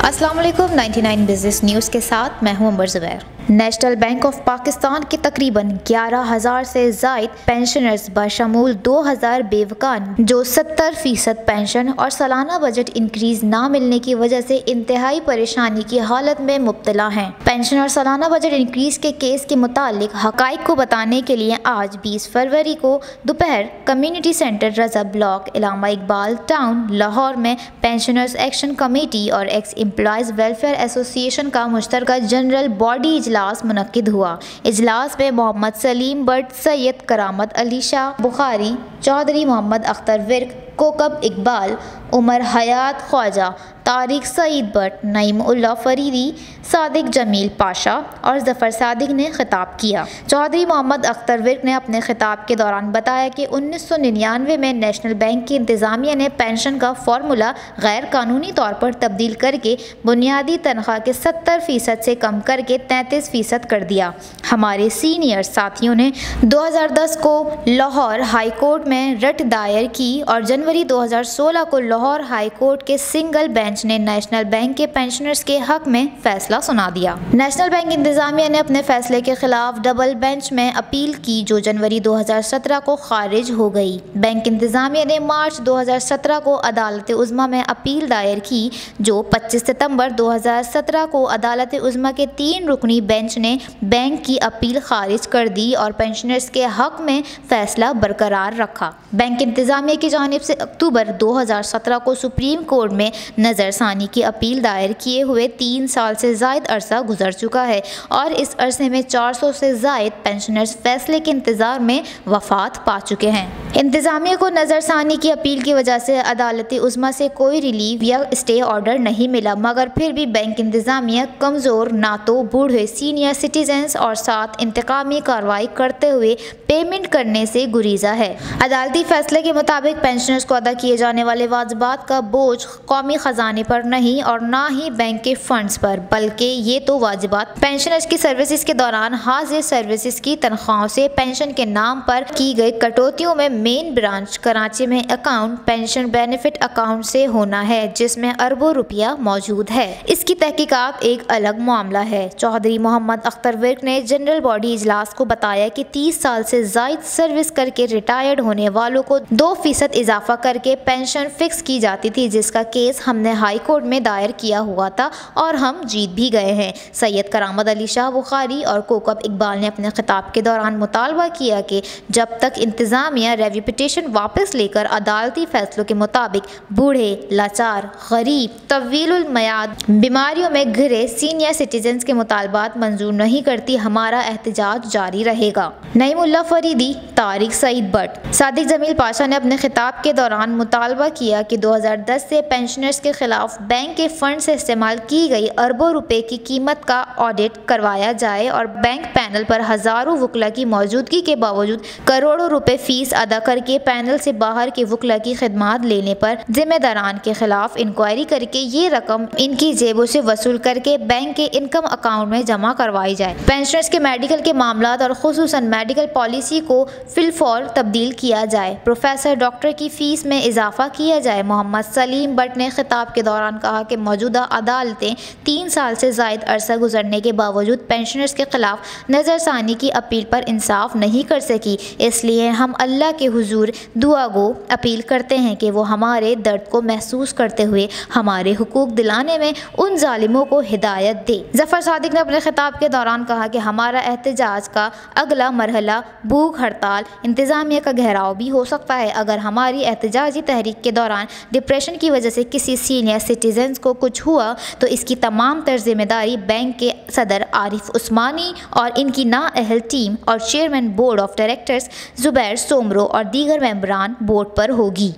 अस्सलाम वालेकुम 99 business news के साथ मैं हूं Amar Zubair. National bank of Pakistan के तकरीबन 11,000 से ज़ायद पेंशनर्स बशमूल 2,000 बेवकान जो 70% पेंशन और सालाना बजट इंक्रीज ना मिलने की वजह से इंतहाई परेशानी की हालत में मुब्तला हैं। पेंशन और सालाना बजट इंक्रीज के केस के मुतालिक हकाइक को बताने के लिए आज 20 फरवरी को दोपहर कम्युनिटी सेंटर रजा ब्लॉक इलामा इकबाल टाउन लाहौर में पेंशनर्स एक्शन कमेटी और एक्स एम्प्लॉयज़ वेलफेयर एसोसिएशन का मुश्तरका जनरल बॉडी इजलास मुनक्किद हुआ। इजलास में मोहम्मद सलीम बट, सैयद करामत अली शाह बुखारी, चौधरी मोहम्मद अख्तर विर्क, कोकब इकबाल, उमर हयात ख्वाजा, तारिक सईद बट, नईम उल्ला फरीदी, सादिक जमील पाशा और जफ़र सादिक ने खिताब किया। चौधरी मोहम्मद अख्तर विर्क ने अपने खिताब के दौरान बताया कि 1999 में नेशनल बैंक की इंतज़ामिया ने पेंशन का फार्मूला गैर कानूनी तौर पर तब्दील करके बुनियादी तनख्वाह के 70% से कम करके 33% कर दिया। हमारे सीनियर साथियों ने 2010 को लाहौर हाई कोर्ट में रिट दायर की और जनवरी 2016 को लाहौर हाई कोर्ट के सिंगल बेंच ने नेशनल बैंक के पेंशनर्स के हक में फैसला सुना दिया। नेशनल बैंक इंतजामिया ने अपने फैसले के खिलाफ डबल बेंच में अपील की जो जनवरी 2017 को खारिज हो गई। बैंक इंतजामिया ने मार्च 2017 को अदालत उज़्मा में अपील दायर की जो 25 सितंबर 2017 को अदालत उज़्मा के 3 रुकनी बेंच ने बैंक की अपील खारिज कर दी और पेंशनर्स के हक में फैसला बरकरार रखा। बैंक इंतजामिया की जानिब से अक्टूबर 2017 को सुप्रीम कोर्ट में नज़रसानी की अपील दायर किए हुए 3 साल से ज़ायद अरसा गुजर चुका है और इस अरसे में 400 से ज़ायद पेंशनर्स फैसले के इंतज़ार में वफ़ात पा चुके हैं। इंतज़ामिया को नज़रसानी की अपील की वजह से अदालत उज़्मा से कोई रिलीफ या स्टे ऑर्डर नहीं मिला, मगर फिर भी बैंक इंतज़ामिया कमज़ोर, नातो बूढ़े सीनियर सिटीजन्स और साथ इंतकामी कार्रवाई करते हुए पेमेंट करने से गुरीजा है। अदालती फैसले के मुताबिक पेंशनर्स को अदा किए जाने वाले वाजिबात का बोझ कौमी खजाने पर नहीं और ना ही बैंक के फंड्स पर, बल्कि ये तो वाजिबात पेंशनर्स की सर्विसेज के दौरान हाजिर सर्विसेज की तनख्वाहों से पेंशन के नाम पर की गई कटौतियों में मेन ब्रांच कराची में अकाउंट पेंशन बेनिफिट अकाउंट से होना है जिसमें अरबों रुपया मौजूद है। इसकी तहकीकात एक अलग मामला है। चौधरी मोहम्मद अख्तर विर्क ने जनरल बॉडी इजलास को बताया कि 30 साल से जायद सर्विस करके रिटायर्ड होने वालों को 2% इजाफा करके पेंशन फिक्स की जाती थी, जिसका केस हमने हाई कोर्ट में दायर किया हुआ था और हम जीत भी गए हैं। सैयद करामत अली शाह बुखारी और कोकब इकबाल ने अपने खिताब के दौरान मुतालबा किया कि जब तक इंतज़ामिया रेव्यू पिटीशन वापस लेकर अदालती फैसलों के मुताबिक बूढ़े, लाचार, गरीब, तवीलुल मयाद बीमारियों में घिरे सीनियर सिटीजन्स के मुतालबात मंजूर नहीं करती, हमारा एहतजाज जारी रहेगा। नईमुल्ला फरीदी, तारिक सईद बट, सादिक जमील पाशा ने अपने खिताब के दौरान मुतालबा किया कि 2010 से पेंशनर्स के खिलाफ बैंक के फंड से इस्तेमाल की गई अरबों रुपए की कीमत का ऑडिट करवाया जाए और बैंक पैनल पर हजारों वकला की मौजूदगी के बावजूद करोड़ों रुपए फीस अदा करके पैनल से बाहर के वकला की खिदमात लेने पर जिम्मेदारान के खिलाफ इंक्वायरी करके ये रकम इनकी जेबों से वसूल करके बैंक के इनकम अकाउंट में जमा करवाई जाए। पेंशनर्स के मेडिकल के मामलात और खुसूसन मेडिकल पॉलिसी को फिलफौर तब्दील किया जाए। प्रोफेसर डॉक्टर की फीस में इजाफा किया जाए। मोहम्मद सलीम बट ने खिताब के दौरान कहा कि मौजूदा अदालतें 3 साल से ज़ायद अरसा गुजरने के बावजूद पेंशनर्स के खिलाफ नज़रसानी की अपील पर इंसाफ नहीं कर सकी, इसलिए हम अल्लाह के हुजूर दुआ गो अपील करते हैं कि वो हमारे दर्द को महसूस करते हुए हमारे हुकूक दिलाने में उन जालिमों को हिदायत दे। जफ़र सादिक ने अपने खिताब के दौरान कहा कि हमारा एहतजाज का अगला मरहला भूख हड़ताल इंतज़ामिया का घेराव भी हो सकता है। अगर हमारी एहतजाजी तहरीक के दौरान डिप्रेशन की वजह से किसी सीनियर सिटीजन्स को कुछ हुआ तो इसकी तमाम तर जिम्मेदारी बैंक के सदर आरिफ उस्मानी और इनकी नाअहल टीम और chairman board of directors Zubair Soomro और दीगर मेंबरान बोर्ड पर होगी।